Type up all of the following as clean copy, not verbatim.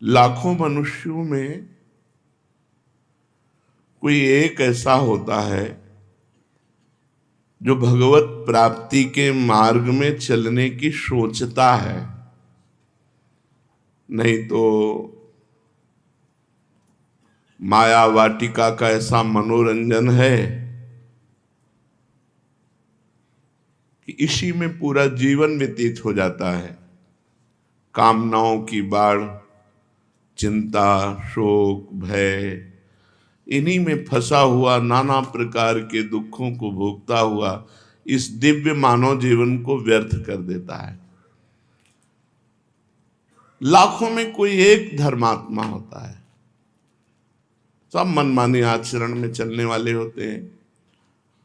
लाखों मनुष्यों में कोई एक ऐसा होता है जो भगवत प्राप्ति के मार्ग में चलने की सोचता है। नहीं तो माया वाटिका का ऐसा मनोरंजन है कि इसी में पूरा जीवन व्यतीत हो जाता है। कामनाओं की बाढ़, चिंता, शोक, भय, इन्हीं में फंसा हुआ नाना प्रकार के दुखों को भोगता हुआ इस दिव्य मानव जीवन को व्यर्थ कर देता है। लाखों में कोई एक धर्मात्मा होता है, सब मनमानी आचरण में चलने वाले होते हैं।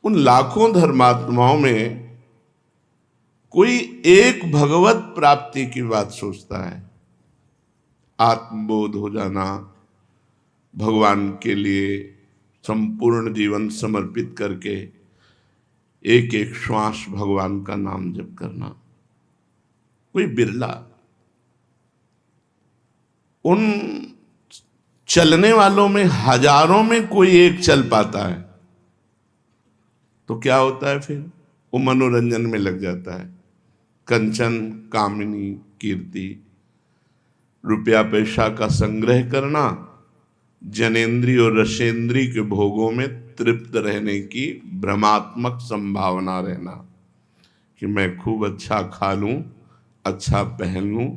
उन लाखों धर्मात्माओं में कोई एक भगवत प्राप्ति की बात सोचता है। आत्मबोध हो जाना, भगवान के लिए संपूर्ण जीवन समर्पित करके एक एक श्वास भगवान का नाम जप करना, कोई बिरला। उन चलने वालों में हजारों में कोई एक चल पाता है। तो क्या होता है फिर? वो मनोरंजन में लग जाता है। कंचन, कामिनी, कीर्ति, रुपया पैसा का संग्रह करना, जनेन्द्रीय और रसेंद्रीय के भोगों में तृप्त रहने की भ्रमात्मक संभावना रहना कि मैं खूब अच्छा खा लूं, अच्छा पहन लूं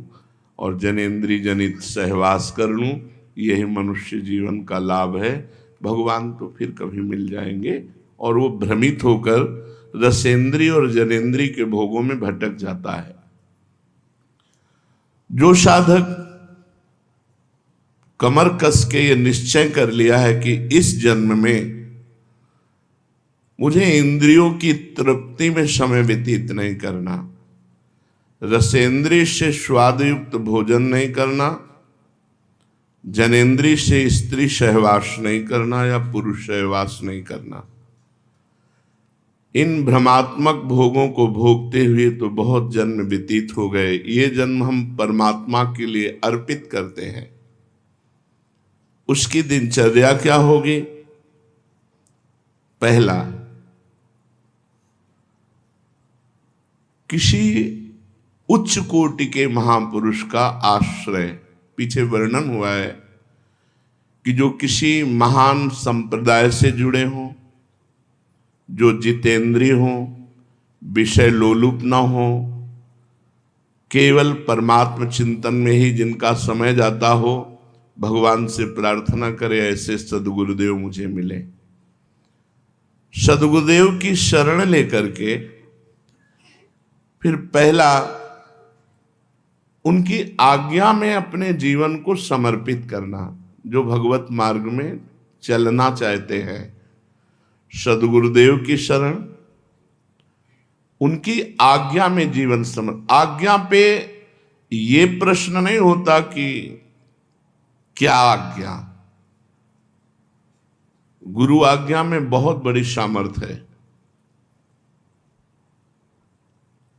और जनेन्द्रीय जनित सहवास कर लूं, यही मनुष्य जीवन का लाभ है। भगवान तो फिर कभी मिल जाएंगे। और वो भ्रमित होकर रसेंद्रीय और जनेन्द्रीय के भोगों में भटक जाता है। जो साधक कमर कस के ये निश्चय कर लिया है कि इस जन्म में मुझे इंद्रियों की तृप्ति में समय व्यतीत नहीं करना, रसेंद्रिय से स्वादयुक्त भोजन नहीं करना, जनेन्द्रिय से स्त्री सहवास नहीं करना या पुरुष सहवास नहीं करना, इन भ्रमात्मक भोगों को भोगते हुए तो बहुत जन्म व्यतीत हो गए। ये जन्म हम परमात्मा के लिए अर्पित करते हैं। उसकी दिनचर्या क्या होगी? पहला, किसी उच्च कोटि के महापुरुष का आश्रय। पीछे वर्णन हुआ है कि जो किसी महान संप्रदाय से जुड़े हों, जो जितेंद्रिय हों, विषय लोलुप न हो, केवल परमात्म चिंतन में ही जिनका समय जाता हो, भगवान से प्रार्थना करे ऐसे सदगुरुदेव मुझे मिले। सदगुरुदेव की शरण लेकर के फिर पहला उनकी आज्ञा में अपने जीवन को समर्पित करना। जो भगवत मार्ग में चलना चाहते हैं, सदगुरुदेव की शरण, उनकी आज्ञा में जीवन आज्ञा पे ये प्रश्न नहीं होता कि क्या आज्ञा। गुरु आज्ञा में बहुत बड़ी सामर्थ्य है।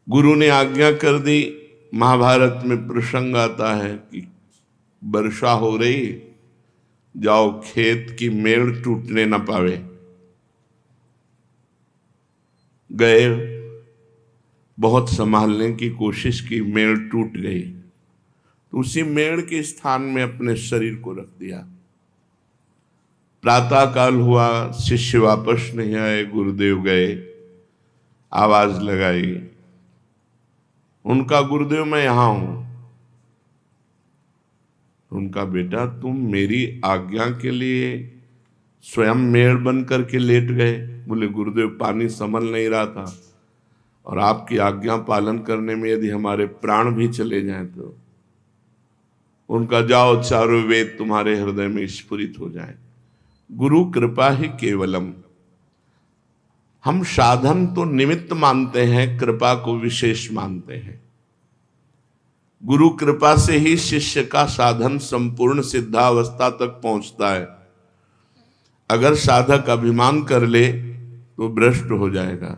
गुरु ने आज्ञा कर दी। महाभारत में प्रसंग आता है कि वर्षा हो रही, जाओ खेत की मेड़ टूटने न पावे। गए, बहुत संभालने की कोशिश की, मेड़ टूट गई। तो उसी मेड़ के स्थान में अपने शरीर को रख दिया। प्रातः काल हुआ, शिष्य वापस नहीं आए, गुरुदेव गए, आवाज लगाई, उनका गुरुदेव मैं यहां हूं। उनका बेटा तुम मेरी आज्ञा के लिए स्वयं मेड़ बन करके लेट गए। बोले गुरुदेव पानी संभल नहीं रहा था और आपकी आज्ञा पालन करने में यदि हमारे प्राण भी चले जाएं तो। उनका जाओ चारों वेद तुम्हारे हृदय में स्फुरित हो जाए। गुरु कृपा ही केवलम। हम साधन तो निमित्त मानते हैं, कृपा को विशेष मानते हैं। गुरु कृपा से ही शिष्य का साधन संपूर्ण सिद्धावस्था तक पहुंचता है। अगर साधक अभिमान कर ले तो भ्रष्ट हो जाएगा,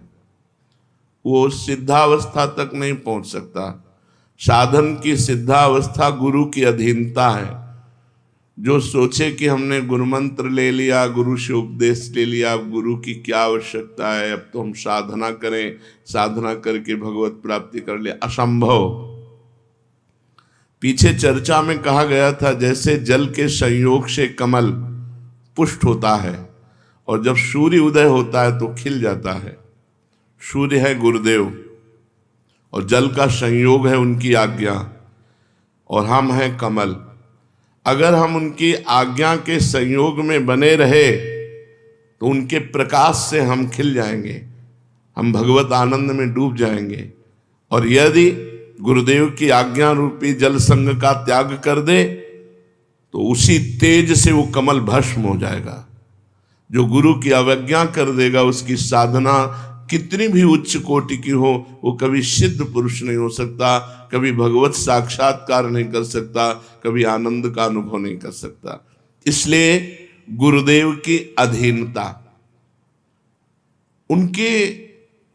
वो सिद्धावस्था तक नहीं पहुंच सकता। साधन की सिद्धावस्था गुरु की अधीनता है। जो सोचे कि हमने गुरु मंत्र ले लिया, गुरु से उपदेश ले लिया, अब गुरु की क्या आवश्यकता है, अब तो हम साधना करें, साधना करके भगवत प्राप्ति कर ले, असंभव। पीछे चर्चा में कहा गया था जैसे जल के संयोग से कमल पुष्ट होता है और जब सूर्य उदय होता है तो खिल जाता है। सूर्य है गुरुदेव और जल का संयोग है उनकी आज्ञा, और हम हैं कमल। अगर हम उनकी आज्ञा के संयोग में बने रहे तो उनके प्रकाश से हम खिल जाएंगे, हम भगवत आनंद में डूब जाएंगे। और यदि गुरुदेव की आज्ञा रूपी जल संग का त्याग कर दे तो उसी तेज से वो कमल भस्म हो जाएगा। जो गुरु की अवज्ञा कर देगा उसकी साधना कितनी भी उच्च कोटि की हो, वो कभी सिद्ध पुरुष नहीं हो सकता, कभी भगवत साक्षात्कार नहीं कर सकता, कभी आनंद का अनुभव नहीं कर सकता। इसलिए गुरुदेव की अधीनता, उनके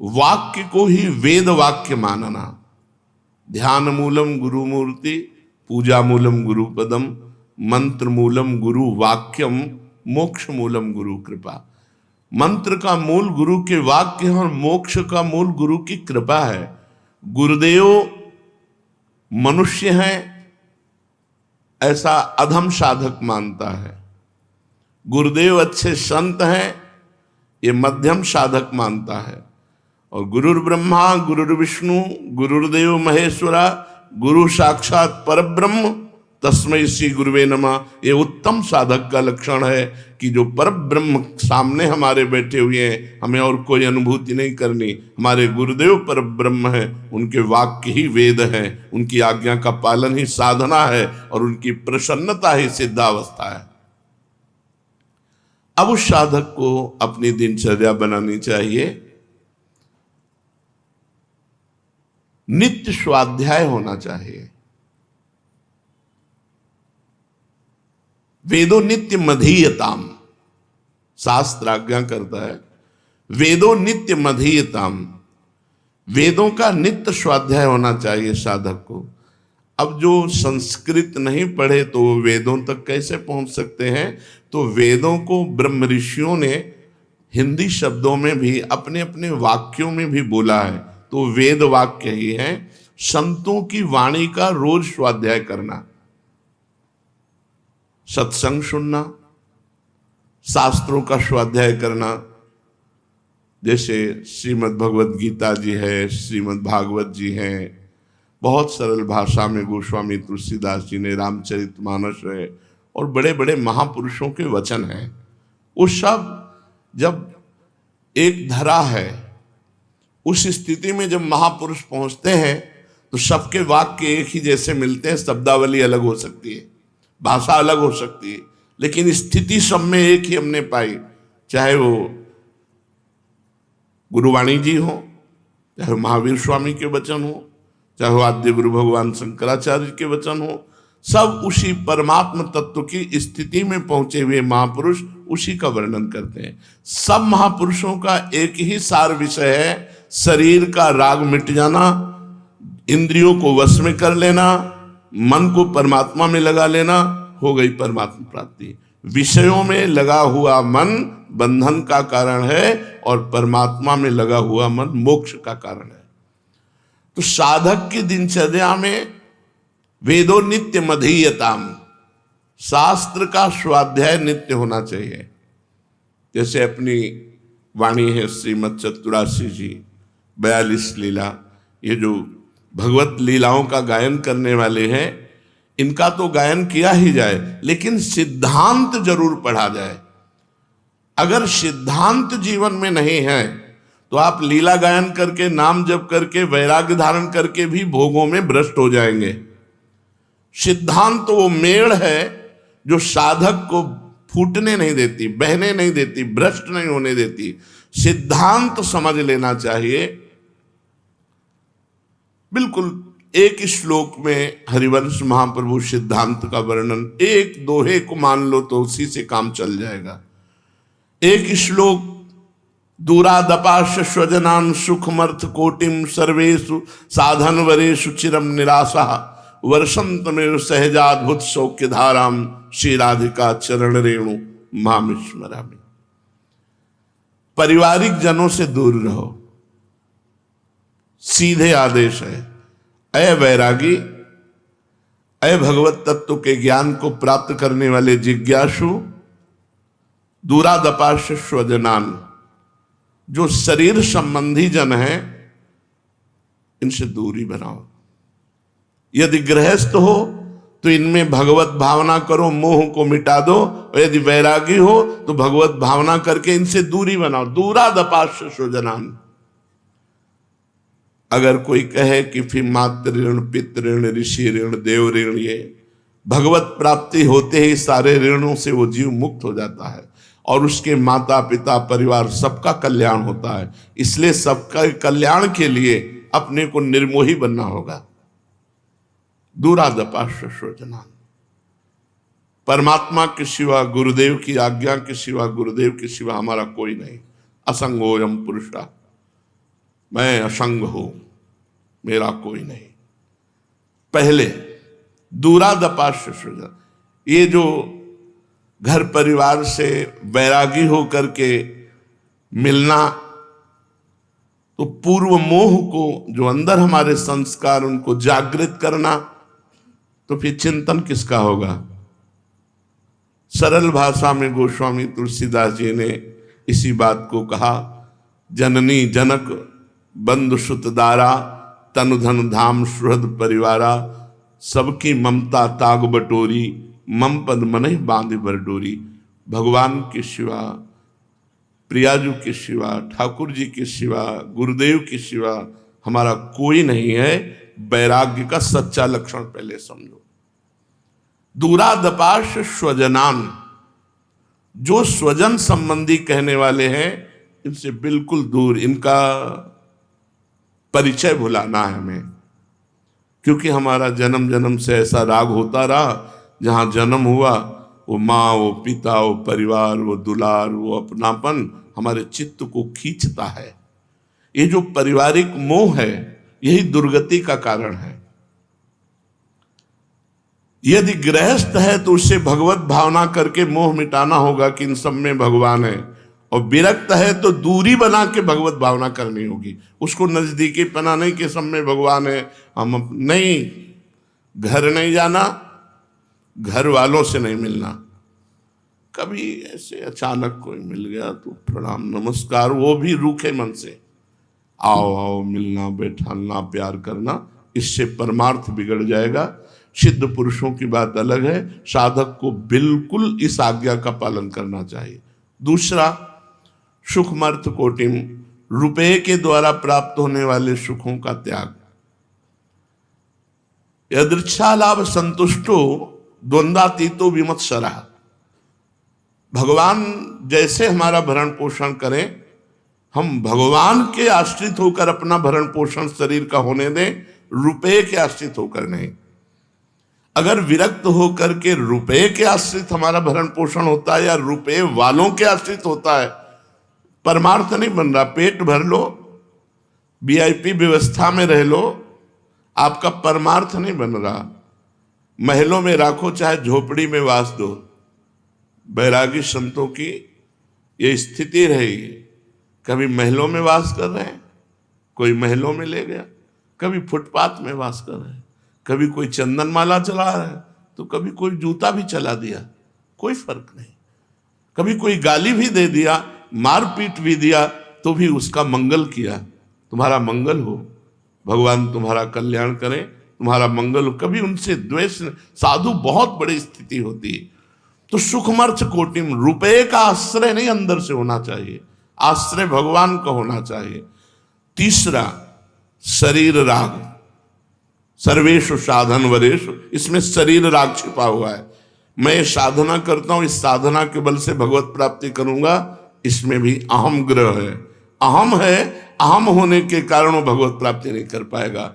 वाक्य को ही वेद वाक्य मानना। ध्यान मूलम गुरु मूर्ति, पूजा मूलम गुरु पदम, मंत्र मूलम गुरु वाक्यम, मोक्ष मूलम गुरु कृपा। मंत्र का मूल गुरु के वाक्य है और मोक्ष का मूल गुरु की कृपा है। गुरुदेव मनुष्य हैं ऐसा अधम साधक मानता है, गुरुदेव अच्छे संत हैं ये मध्यम साधक मानता है, और गुरुर् ब्रह्मा गुरुर्विष्णु गुरुर्देव महेश्वरा गुरु साक्षात परब्रह्म तस्मै श्री गुरुवे नमः, ये उत्तम साधक का लक्षण है कि जो परब्रह्म सामने हमारे बैठे हुए हैं, हमें और कोई अनुभूति नहीं करनी, हमारे गुरुदेव परब्रह्म है, उनके वाक्य ही वेद है, उनकी आज्ञा का पालन ही साधना है और उनकी प्रसन्नता ही सिद्धावस्था है। अब उस साधक को अपनी दिनचर्या बनानी चाहिए, नित्य स्वाध्याय होना चाहिए। वेदो नित्य मधीयताम, शास्त्र आज्ञा करता है वेदो नित्य मधीयताम, वेदों का नित्य स्वाध्याय होना चाहिए साधक को। अब जो संस्कृत नहीं पढ़े तो वेदों तक कैसे पहुंच सकते हैं? तो वेदों को ब्रह्म ऋषियों ने हिंदी शब्दों में भी अपने अपने वाक्यों में भी बोला है, तो वेद वाक्य ही है। संतों की वाणी का रोज स्वाध्याय करना, सत्संग सुनना, शास्त्रों का स्वाध्याय करना, जैसे श्रीमद् भगवत गीता जी है, श्रीमद् भागवत जी हैं, बहुत सरल भाषा में गोस्वामी तुलसीदास जी ने रामचरितमानस है, और बड़े बड़े महापुरुषों के वचन हैं। वो सब जब एक धरा है, उस स्थिति में जब महापुरुष पहुंचते हैं तो सबके वाक्य एक ही जैसे मिलते हैं। शब्दावली अलग हो सकती है, भाषा अलग हो सकती है, लेकिन स्थिति सब में एक ही हमने पाई। चाहे वो गुरुवाणी जी हो, चाहे महावीर स्वामी के वचन हो, चाहे वो आद्य गुरु भगवान शंकराचार्य के वचन हो, सब उसी परमात्म तत्व की स्थिति में पहुंचे हुए महापुरुष उसी का वर्णन करते हैं। सब महापुरुषों का एक ही सार विषय है, शरीर का राग मिट जाना, इंद्रियों को वश में कर लेना, मन को परमात्मा में लगा लेना, हो गई परमात्मा प्राप्ति। विषयों में लगा हुआ मन बंधन का कारण है और परमात्मा में लगा हुआ मन मोक्ष का कारण है। तो साधक की दिनचर्या में वेदो नित्य मधीयताम, शास्त्र का स्वाध्याय नित्य होना चाहिए। जैसे अपनी वाणी है श्रीमद् चतुरासी जी, 42 लीला, ये जो भगवत लीलाओं का गायन करने वाले हैं, इनका तो गायन किया ही जाए, लेकिन सिद्धांत जरूर पढ़ा जाए। अगर सिद्धांत जीवन में नहीं है तो आप लीला गायन करके, नाम जप करके, वैराग्य धारण करके भी भोगों में भ्रष्ट हो जाएंगे। सिद्धांत तो वो मेड़ है जो साधक को फूटने नहीं देती, बहने नहीं देती, भ्रष्ट नहीं होने देती। सिद्धांत समझ लेना चाहिए। बिल्कुल एक श्लोक में हरिवंश महाप्रभु सिद्धांत का वर्णन, एक दोहे को मान लो तो उसी से काम चल जाएगा। एक श्लोक, दूरादपाश स्वजनान सुखमर्थ कोटिम सर्वेषु साधन वरेषु चिरम निराशा वर्षंत में सहजाद्भुत सौख्य धाराम श्री राधिका चरण रेणु मामिस्मरामि। पारिवारिक जनों से दूर रहो, सीधे आदेश है। अय वैरागी, अय भगवत तत्व के ज्ञान को प्राप्त करने वाले जिज्ञासु, दूरादपाश स्वजनान, जो शरीर संबंधी जन हैं इनसे दूरी बनाओ। यदि गृहस्थ हो तो इनमें भगवत भावना करो, मोह को मिटा दो, और यदि वैरागी हो तो भगवत भावना करके इनसे दूरी बनाओ। दूरादपाश स्वजनान। अगर कोई कहे कि फिर मातृ ऋण, पितृ ऋण, ऋषि ऋण, देव ऋण, ये भगवत प्राप्ति होते ही सारे ऋणों से वो जीव मुक्त हो जाता है और उसके माता पिता परिवार सबका कल्याण होता है। इसलिए सबका कल्याण के लिए अपने को निर्मोही बनना होगा। दूरादपाश स्वजनान। परमात्मा के सिवा, गुरुदेव की आज्ञा के सिवा, गुरुदेव के सिवा हमारा कोई नहीं। असंगोयम पुरुषा, मैं असंग हूं, मेरा कोई नहीं। पहले दूरादपाश स्वजनान। ये जो घर परिवार से वैरागी होकर के मिलना, तो पूर्व मोह को, जो अंदर हमारे संस्कार, उनको जागृत करना, तो फिर चिंतन किसका होगा? सरल भाषा में गोस्वामी तुलसीदास जी ने इसी बात को कहा। जननी जनक बंधु सुतदारा, तनु धन धाम सुहृद परिवारा, सबकी ममता ताग बटोरी, मम पद मनहि बांधे बरडोरी। भगवान के सिवा, प्रियाजू के सिवा, ठाकुर जी के सिवा, गुरुदेव के सिवा हमारा कोई नहीं है। वैराग्य का सच्चा लक्षण पहले समझो। दूरादपाश स्वजनान, जो स्वजन संबंधी कहने वाले हैं इनसे बिल्कुल दूर, इनका परिचय भुलाना है हमें। क्योंकि हमारा जन्म जन्म से ऐसा राग होता रहा, जहां जन्म हुआ वो माँ, वो पिता, वो परिवार, वो दुलार, वो अपनापन हमारे चित्त को खींचता है। ये जो पारिवारिक मोह है यही दुर्गति का कारण है। यदि गृहस्थ है तो उससे भगवत भावना करके मोह मिटाना होगा कि इन सब में भगवान है, और विरक्त है तो दूरी बना के भगवत भावना करनी होगी। उसको नजदीकी पना नहीं कि सब में भगवान है, हम नहीं, घर नहीं जाना, घर वालों से नहीं मिलना। कभी ऐसे अचानक कोई मिल गया तो प्रणाम नमस्कार, वो भी रूखे मन से, आओ आओ, मिलना, बैठाना, प्यार करना, इससे परमार्थ बिगड़ जाएगा। सिद्ध पुरुषों की बात अलग है। साधक को बिल्कुल इस आज्ञा का पालन करना चाहिए। दूसरा, सुखमर्थ कोटिम, रुपये के द्वारा प्राप्त होने वाले सुखों का त्याग। यदृच्छा लाभ संतुष्टो द्वंद्वातीतो विमत्सरः। भगवान जैसे हमारा भरण पोषण करें, हम भगवान के आश्रित होकर अपना भरण पोषण शरीर का होने दें, रुपये के आश्रित होकर नहीं। अगर विरक्त होकर के रुपये के आश्रित हमारा भरण पोषण होता है या रुपये वालों के आश्रित होता है, परमार्थ नहीं बन रहा। पेट भर लो, वीआईपी व्यवस्था में रह लो, आपका परमार्थ नहीं बन रहा। महलों में राखो चाहे झोपड़ी में वास दो। बैरागी संतों की ये स्थिति रहेगी। कभी महलों में वास कर रहे हैं, कोई महलों में ले गया, कभी फुटपाथ में वास कर रहे हैं, कभी कोई चंदन माला चला रहा है तो कभी कोई जूता भी चला दिया, कोई फर्क नहीं। कभी कोई गाली भी दे दिया, मारपीट भी दिया, तो भी उसका मंगल किया। तुम्हारा मंगल हो, भगवान तुम्हारा कल्याण करें, तुम्हारा मंगल हो। कभी उनसे द्वेष, साधु बहुत बड़ी स्थिति होती है। तो सुखमर्थ कोटिम, रुपये का आश्रय नहीं अंदर से होना चाहिए, आश्रय भगवान का होना चाहिए। तीसरा, शरीर राग, सर्वेषु साधन वरेषु, इसमें शरीर राग छिपा हुआ है। मैं साधना करता हूं, इस साधना के बल से भगवत प्राप्ति करूंगा, इसमें भी अहम ग्रह है। अहम है, अहम होने के कारण वो भगवत प्राप्ति नहीं कर पाएगा।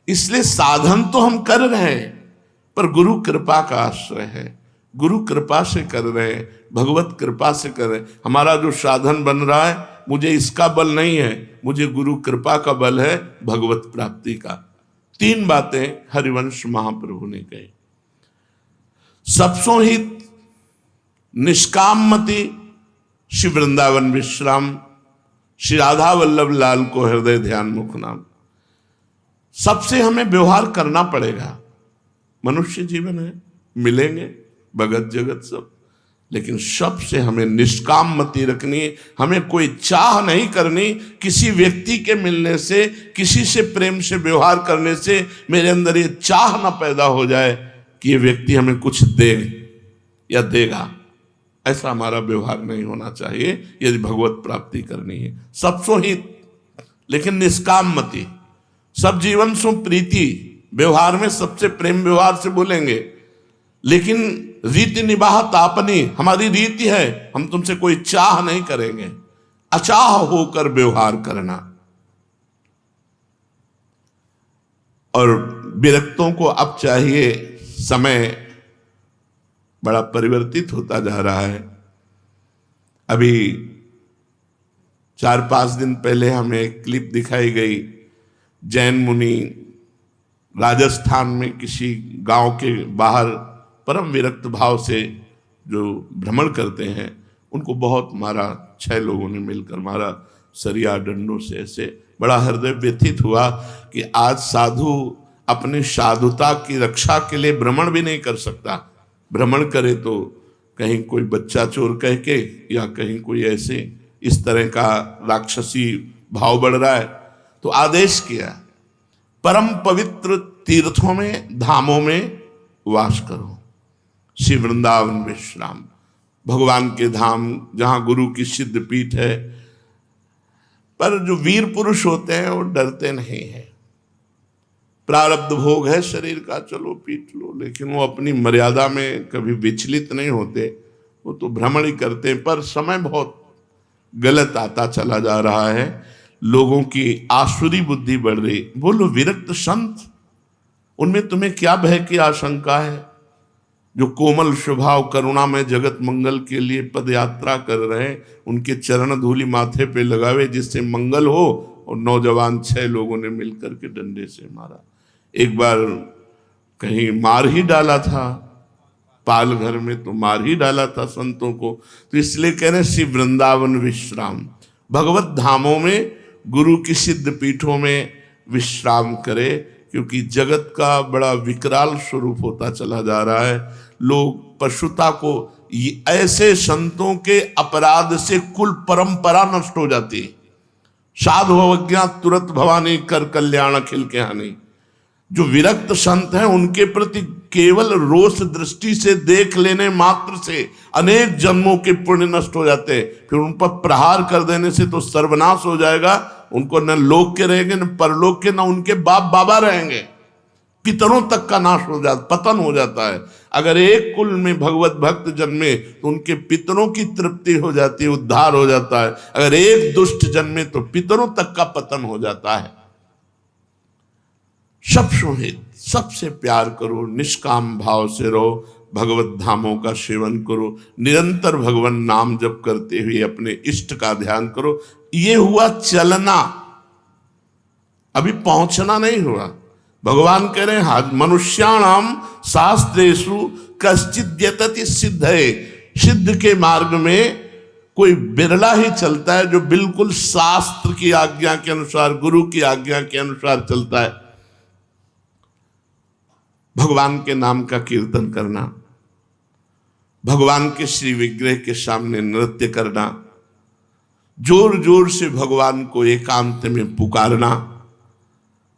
इसलिए साधन तो हम कर रहे हैं, पर गुरु कृपा का आश्रय है। गुरु कृपा से कर रहे हैं, भगवत कृपा से कर रहे हैं। हमारा जो साधन बन रहा है, मुझे इसका बल नहीं है, मुझे गुरु कृपा का बल है, भगवत प्राप्ति का। तीन बातें हरिवंश महाप्रभु ने कही। सबसो हित निष्कामति श्री वृंदावन विश्राम, श्री राधा वल्लभ लाल को हृदय ध्यान मुख नाम। सबसे हमें व्यवहार करना पड़ेगा। मनुष्य जीवन है, मिलेंगे भगत जगत सब, लेकिन सबसे हमें निष्काम मति रखनी है। हमें कोई चाह नहीं करनी किसी व्यक्ति के मिलने से, किसी से प्रेम से व्यवहार करने से मेरे अंदर ये चाह ना पैदा हो जाए कि ये व्यक्ति हमें कुछ दे या देगा। ऐसा हमारा व्यवहार नहीं होना चाहिए यदि भगवत प्राप्ति करनी है। सबसो हित लेकिन निष्काम मति, सब जीवन सो प्रीति, व्यवहार में सबसे प्रेम व्यवहार से बोलेंगे, लेकिन रीति निबाह तापनी, हमारी रीति है, हम तुमसे कोई चाह नहीं करेंगे, अचाह होकर व्यवहार करना। और विरक्तों को अब चाहिए, समय बड़ा परिवर्तित होता जा रहा है। अभी 4-5 दिन पहले हमें एक क्लिप दिखाई गई, जैन मुनि राजस्थान में किसी गांव के बाहर परम विरक्त भाव से जो भ्रमण करते हैं, उनको बहुत मारा, 6 लोगों ने मिलकर मारा सरिया डंडों से। ऐसे बड़ा हृदय व्यथित हुआ कि आज साधु अपनी साधुता की रक्षा के लिए भ्रमण भी नहीं कर सकता। भ्रमण करे तो कहीं कोई बच्चा चोर कह के, या कहीं कोई ऐसे इस तरह का राक्षसी भाव बढ़ रहा है। तो आदेश किया, परम पवित्र तीर्थों में, धामों में वास करो, श्री वृंदावन विश्राम, भगवान के धाम जहां गुरु की सिद्ध पीठ है। पर जो वीर पुरुष होते हैं वो डरते नहीं हैं। प्रारब्ध भोग है शरीर का, चलो पीट लो, लेकिन वो अपनी मर्यादा में कभी विचलित नहीं होते। वो तो भ्रमण ही करते हैं। पर समय बहुत गलत आता चला जा रहा है, लोगों की आसुरी बुद्धि बढ़ रही। बोलो विरक्त संत, उनमें तुम्हें क्या भय की आशंका है? जो कोमल स्वभाव करुणा में जगत मंगल के लिए पद यात्रा कर रहे हैं, उनके चरण धूलि माथे पे लगावे जिससे मंगल हो। और नौजवान 6 लोगों ने मिलकर के डंडे से मारा। एक बार कहीं मार ही डाला था, पाल घर में तो मार ही डाला था संतों को। तो इसलिए कह रहे श्री वृंदावन विश्राम, भगवत धामों में, गुरु की सिद्ध पीठों में विश्राम करे, क्योंकि जगत का बड़ा विकराल स्वरूप होता चला जा रहा है। लोग पशुता को, ऐसे संतों के अपराध से कुल परंपरा नष्ट हो जाती है। साधु अवज्ञा तुरंत भवानी कर कल्याण अखिल के हानि। जो विरक्त संत हैं उनके प्रति केवल रोष दृष्टि से देख लेने मात्र से अनेक जन्मों के पुण्य नष्ट हो जाते हैं। फिर उन पर प्रहार कर देने से तो सर्वनाश हो जाएगा। उनको न लोक के रहेंगे, न परलोक के, न उनके बाप बाबा रहेंगे। पितरों तक का नाश हो जाता, पतन हो जाता है। अगर एक कुल में भगवत भक्त जन्मे तो उनके पितरों की तृप्ति हो जाती है, उद्धार हो जाता है। अगर एक दुष्ट जन्मे तो पितरों तक का पतन हो जाता है। सब सुहित, सबसे प्यार करो, निष्काम भाव से रहो, भगवत धामों का सेवन करो, निरंतर भगवान नाम जप करते हुए अपने इष्ट का ध्यान करो। ये हुआ चलना, अभी पहुंचना नहीं हुआ। भगवान कह रहे हैं मनुष्याणाम शास्त्रेषु कश्चिद् यतति सिद्धये। सिद्ध के मार्ग में कोई बिरला ही चलता है जो बिल्कुल शास्त्र की आज्ञा के अनुसार, गुरु की आज्ञा के अनुसार चलता है। भगवान के नाम का कीर्तन करना, भगवान के श्री विग्रह के सामने नृत्य करना, जोर जोर से भगवान को एकांत में पुकारना,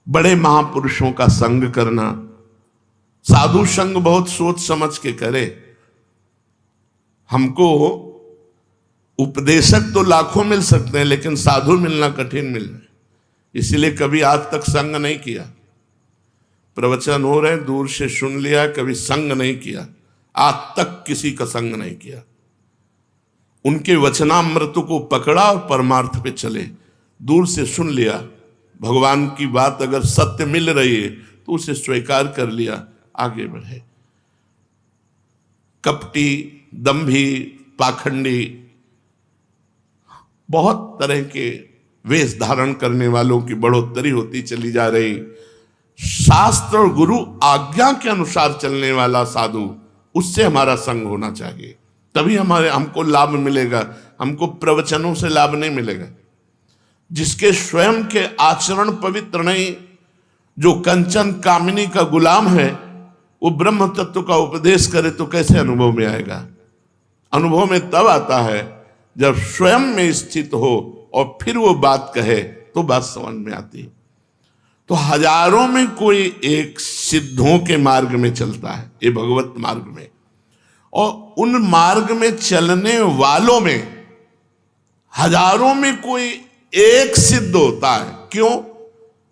बड़े महापुरुषों का संग करना। साधु संग बहुत सोच समझ के करे। हमको उपदेशक तो लाखों मिल सकते हैं, लेकिन साधु मिलना कठिन मिल रहा है। इसलिए कभी आज तक संग नहीं किया। प्रवचन हो रहे, दूर से सुन लिया, कभी संग नहीं किया। आज तक किसी का संग नहीं किया। उनके वचनामृत को पकड़ा और परमार्थ पे चले। दूर से सुन लिया, भगवान की बात अगर सत्य मिल रही है तो उसे स्वीकार कर लिया, आगे बढ़े। कपटी, दंभी, पाखंडी, बहुत तरह के वेश धारण करने वालों की बढ़ोतरी होती चली जा रही। शास्त्र और गुरु आज्ञा के अनुसार चलने वाला साधु, उससे हमारा संग होना चाहिए, तभी हमको लाभ मिलेगा। हमको प्रवचनों से लाभ नहीं मिलेगा। जिसके स्वयं के आचरण पवित्र नहीं, जो कंचन कामिनी का गुलाम है, वो ब्रह्म तत्व का उपदेश करे तो कैसे अनुभव में आएगा? अनुभव में तब आता है जब स्वयं में स्थित हो और फिर वो बात कहे तो बात समझ में आती है। तो हजारों में कोई एक सिद्धों के मार्ग में चलता है, ये भगवत मार्ग में, और उन मार्ग में चलने वालों में हजारों में कोई एक सिद्ध होता है। क्यों?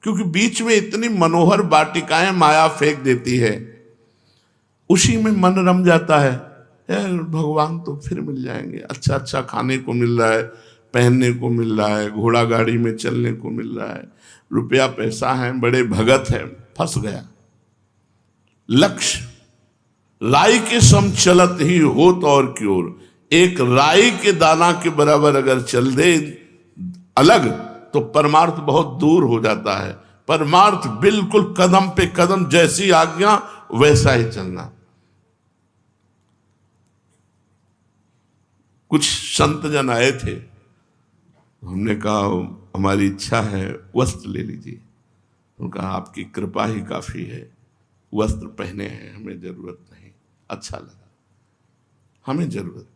क्योंकि बीच में इतनी मनोहर वाटिकाएं माया फेंक देती है, उसी में मन रम जाता है। भगवान तो फिर मिल जाएंगे, अच्छा अच्छा खाने को मिल रहा है, पहनने को मिल रहा है, घोड़ा गाड़ी में चलने को मिल रहा है, रुपया पैसा है, बड़े भगत है, फंस गया। लक्ष्य राई के सम चलत ही होत और क्योर, एक राई के दाना के बराबर अगर चल दे अलग तो परमार्थ बहुत दूर हो जाता है। परमार्थ बिल्कुल कदम पे कदम, जैसी आज्ञा वैसा ही चलना। कुछ संत जन आए थे, हमने कहा हमारी इच्छा है वस्त्र ले लीजिए। उन्होंने कहा आपकी कृपा ही काफी है, वस्त्र पहने हैं, हमें जरूरत नहीं। अच्छा लगा, हमें जरूरत नहीं,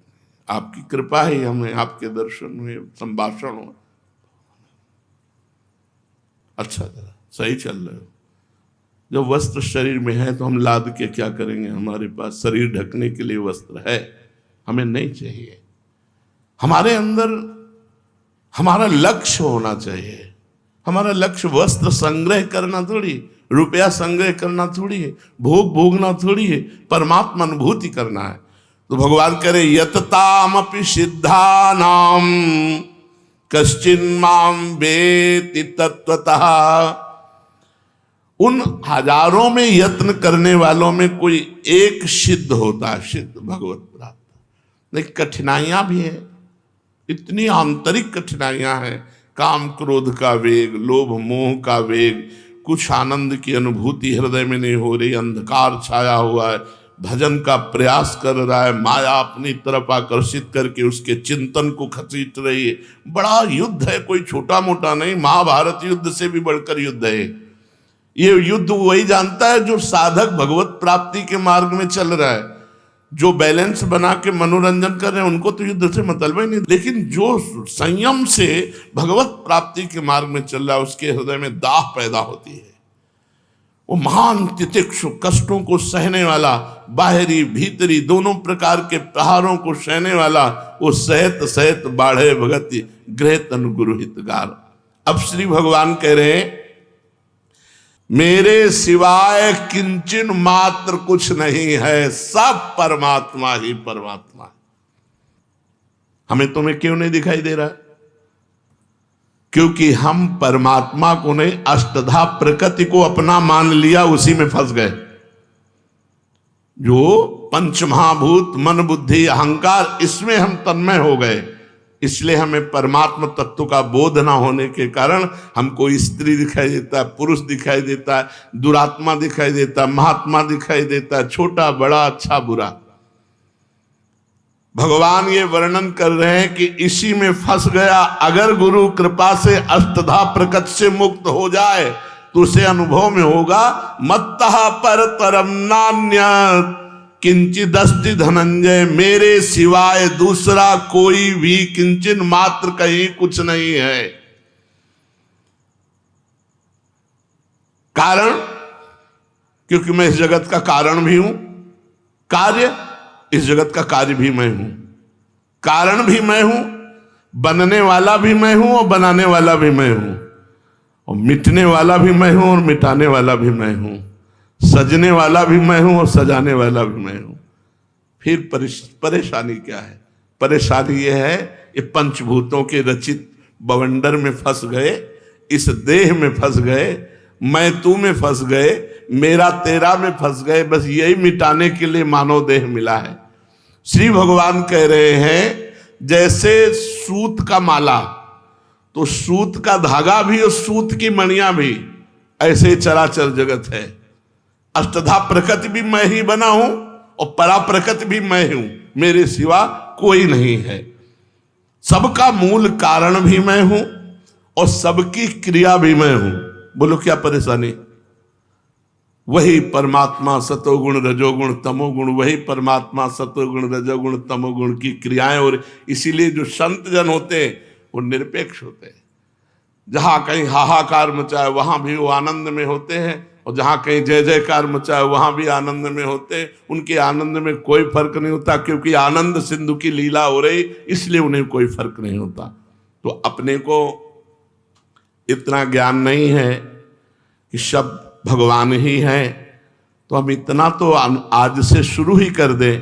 आपकी कृपा ही हमें, आपके दर्शन हुए, संभाषण हुआ, अच्छा लगा, सही चल रहे हो। जब वस्त्र शरीर में है तो हम लाद के क्या करेंगे? हमारे पास शरीर ढकने के लिए वस्त्र है, हमें नहीं चाहिए। हमारे अंदर हमारा लक्ष्य होना चाहिए। हमारा लक्ष्य वस्त्र संग्रह करना थोड़ी, रुपया संग्रह करना थोड़ी है, भोग भोगना थोड़ी है, परमात्मा अनुभूति करना है। तो भगवान कह रहे यततामपि सिद्धानाम कश्चिन्माम वेति तत्वतः, उन हजारों में यत्न करने वालों में कोई एक सिद्ध होता है, सिद्ध भगवत प्राप्त। लेकिन कठिनाइयां भी है, इतनी आंतरिक कठिनाइयां हैं, काम क्रोध का वेग, लोभ मोह का वेग, कुछ आनंद की अनुभूति हृदय में नहीं हो रही, अंधकार छाया हुआ है, भजन का प्रयास कर रहा है, माया अपनी तरफ आकर्षित करके उसके चिंतन को खसीट रही है। बड़ा युद्ध है, कोई छोटा मोटा नहीं, महाभारत युद्ध से भी बढ़कर युद्ध है। ये युद्ध वही जानता है जो साधक भगवत प्राप्ति के मार्ग में चल रहा है। जो बैलेंस बना के मनोरंजन कर रहे हैं उनको तो युद्ध से मतलब ही नहीं, लेकिन जो संयम से भगवत प्राप्ति के मार्ग में चल रहा है उसके हृदय में दाह पैदा होती है। वो महान तितिक्षु, कष्टों को सहने वाला, बाहरी भीतरी दोनों प्रकार के प्रहारों को सहने वाला, वो सहत सहत बाढ़े भगति गृह तनु गुरु हितगार। अब श्री भगवान कह रहे हैं मेरे सिवाय किंचन मात्र कुछ नहीं है, सब परमात्मा ही परमात्मा है। हमें तुम्हें क्यों नहीं दिखाई दे रहा? क्योंकि हम परमात्मा को नहीं, अष्टधा प्रकृति को अपना मान लिया, उसी में फंस गए। जो पंच महाभूत मन बुद्धि अहंकार, इसमें हम तन्मय हो गए। इसलिए हमें परमात्मा तत्व का बोध ना होने के कारण हमको स्त्री दिखाई देता है, पुरुष दिखाई देता है, दुरात्मा दिखाई देता है, महात्मा दिखाई देता है, छोटा बड़ा अच्छा बुरा। भगवान ये वर्णन कर रहे हैं कि इसी में फंस गया। अगर गुरु कृपा से अष्टधा प्रकृति से मुक्त हो जाए तो उसे अनुभव में होगा मत्तः परतरम नान्यत् किंचिदस्ति धनंजय, मेरे सिवाय दूसरा कोई भी किंचन मात्र कहीं कुछ नहीं है। कारण, क्योंकि मैं इस जगत का कारण भी हूं, कार्य, इस जगत का कार्य भी मैं हूं, कारण भी मैं हूं, बनने वाला भी मैं हूं और बनाने वाला भी मैं हूं, और मिटने वाला भी मैं हूं और मिटाने वाला भी मैं हूं, सजने वाला भी मैं हूं और सजाने वाला भी मैं हूं। फिर परेशानी क्या है? परेशानी यह है ये पंचभूतों के रचित बवंडर में फंस गए, इस देह में फंस गए, मैं तू में फंस गए, मेरा तेरा में फंस गए। बस यही मिटाने के लिए मानव देह मिला है। श्री भगवान कह रहे हैं जैसे सूत का माला, तो सूत का धागा भी और सूत की मणियां भी ऐसे चराचर जगत है। अष्टधा प्रकृति भी मैं ही बना हूं और परा प्रकृति भी मैं हूं, मेरे सिवा कोई नहीं है। सबका मूल कारण भी मैं हूं और सबकी क्रिया भी मैं हूं। बोलो क्या परेशानी? वही परमात्मा सतोगुण रजोगुण तमोगुण, वही परमात्मा सतोगुण रजोगुण तमोगुण की क्रियाएं। और इसीलिए जो संत जन होते हैं वो निरपेक्ष होते हैं। जहां कहीं हाहाकार मचाए वहां भी वो आनंद में होते हैं, और जहां कहीं जय जयकार मचाए वहां भी आनंद में होते हैं। उनके आनंद में कोई फर्क नहीं होता, क्योंकि आनंद सिंधु की लीला हो रही, इसलिए उन्हें कोई फर्क नहीं होता। तो अपने को इतना ज्ञान नहीं है कि सब भगवान ही है, तो हम इतना तो आज से शुरू ही कर दें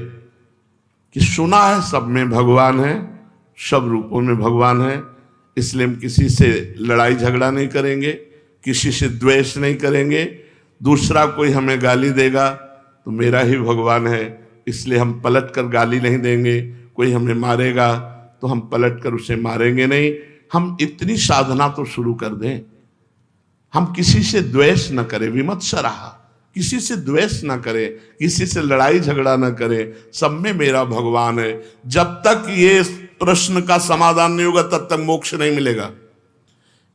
कि सुना है सब में भगवान है, सब रूपों में भगवान है। इसलिए हम किसी से लड़ाई झगड़ा नहीं करेंगे, किसी से द्वेष नहीं करेंगे। दूसरा कोई हमें गाली देगा तो मेरा ही भगवान है, इसलिए हम पलट कर गाली नहीं देंगे। कोई हमें मारेगा तो हम पलट कर उसे मारेंगे नहीं। हम इतनी साधना तो शुरू कर दें, हम किसी से द्वेष न करें, विमत्सराः, किसी से द्वेष न करें, किसी से लड़ाई झगड़ा न करें। सब में मेरा भगवान है। जब तक ये प्रश्न का समाधान नहीं होगा तब तक मोक्ष नहीं मिलेगा।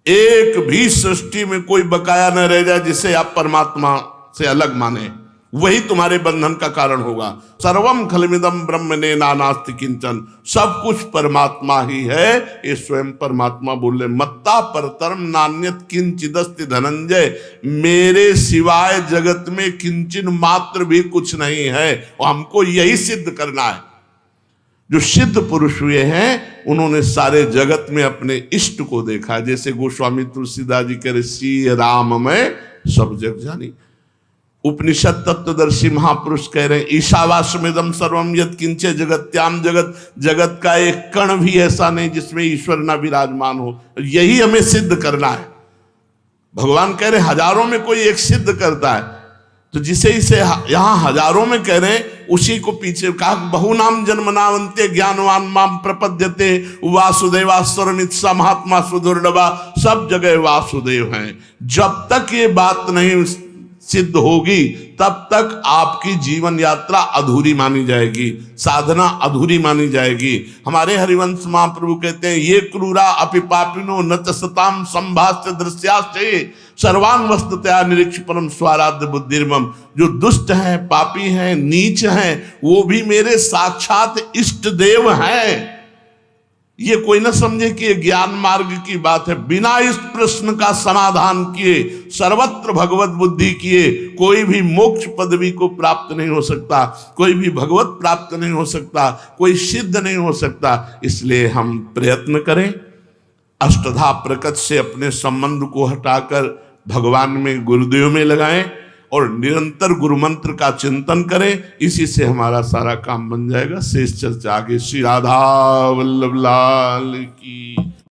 एक भी सृष्टि में कोई बकाया न रह जाए जिसे आप परमात्मा से अलग माने, वही तुम्हारे बंधन का कारण होगा। सर्वम खलमिदम ब्रह्मणे नानास्ति किंचन, सब कुछ परमात्मा ही है। ये स्वयं परमात्मा बोले, मत्ता परतरम नान्यत किंचिदस्ति धनंजय, मेरे सिवाय जगत में किंचन मात्र भी कुछ नहीं है। और हमको यही सिद्ध करना है। जो सिद्ध पुरुष हुए हैं उन्होंने सारे जगत में अपने इष्ट को देखा। जैसे गोस्वामी तुलसीदास जी कह रहे, श्री राम में सब जग जानी। उपनिषद तत्वदर्शी महापुरुष कह रहे हैं, ईशावास्यमिदं सर्वम यत् किंचे जगत्याम जगत, जगत का एक कण भी ऐसा नहीं जिसमें ईश्वर ना विराजमान हो। यही हमें सिद्ध करना है। भगवान कह रहे हजारों में कोई एक सिद्ध करता है, तो जिसे इसे यहां हजारों में कह रहे हैं उसी को पीछे कहा, बहुनाम जन्मनावंते ज्ञानवान माम प्रपद्यते वासुदेवास्वरमित स महात्मा सुदुर्लभा, सब जगह वासुदेव हैं। जब तक ये बात नहीं सिद्ध होगी तब तक आपकी जीवन यात्रा अधूरी मानी जाएगी, साधना अधूरी मानी जाएगी। हमारे हरिवंश महाप्रभु कहते हैं, ये क्रूरा अपि पापिनो न च सताम संभाष्य दृश्याश्चये सर्वान वस्तुतया निरीक्ष परम स्वाराध्य बुद्धिर्मम। जो दुष्ट हैं, पापी हैं, नीच हैं, वो भी मेरे साक्षात इष्ट देव हैं। ये कोई न समझे कि ये ज्ञान मार्ग की बात है। बिना इस प्रश्न का समाधान किए, सर्वत्र भगवत बुद्धि किए, कोई भी मोक्ष पदवी को प्राप्त नहीं हो सकता, कोई भी भगवत प्राप्त नहीं हो सकता, कोई सिद्ध नहीं हो सकता। इसलिए हम प्रयत्न करें, अष्टधा प्रकृति से अपने संबंध को हटाकर भगवान में, गुरुदेव में लगाएं और निरंतर गुरु मंत्र का चिंतन करें। इसी से हमारा सारा काम बन जाएगा। शेष चर्चा आगे। श्री राधा वल्लभ लाल की।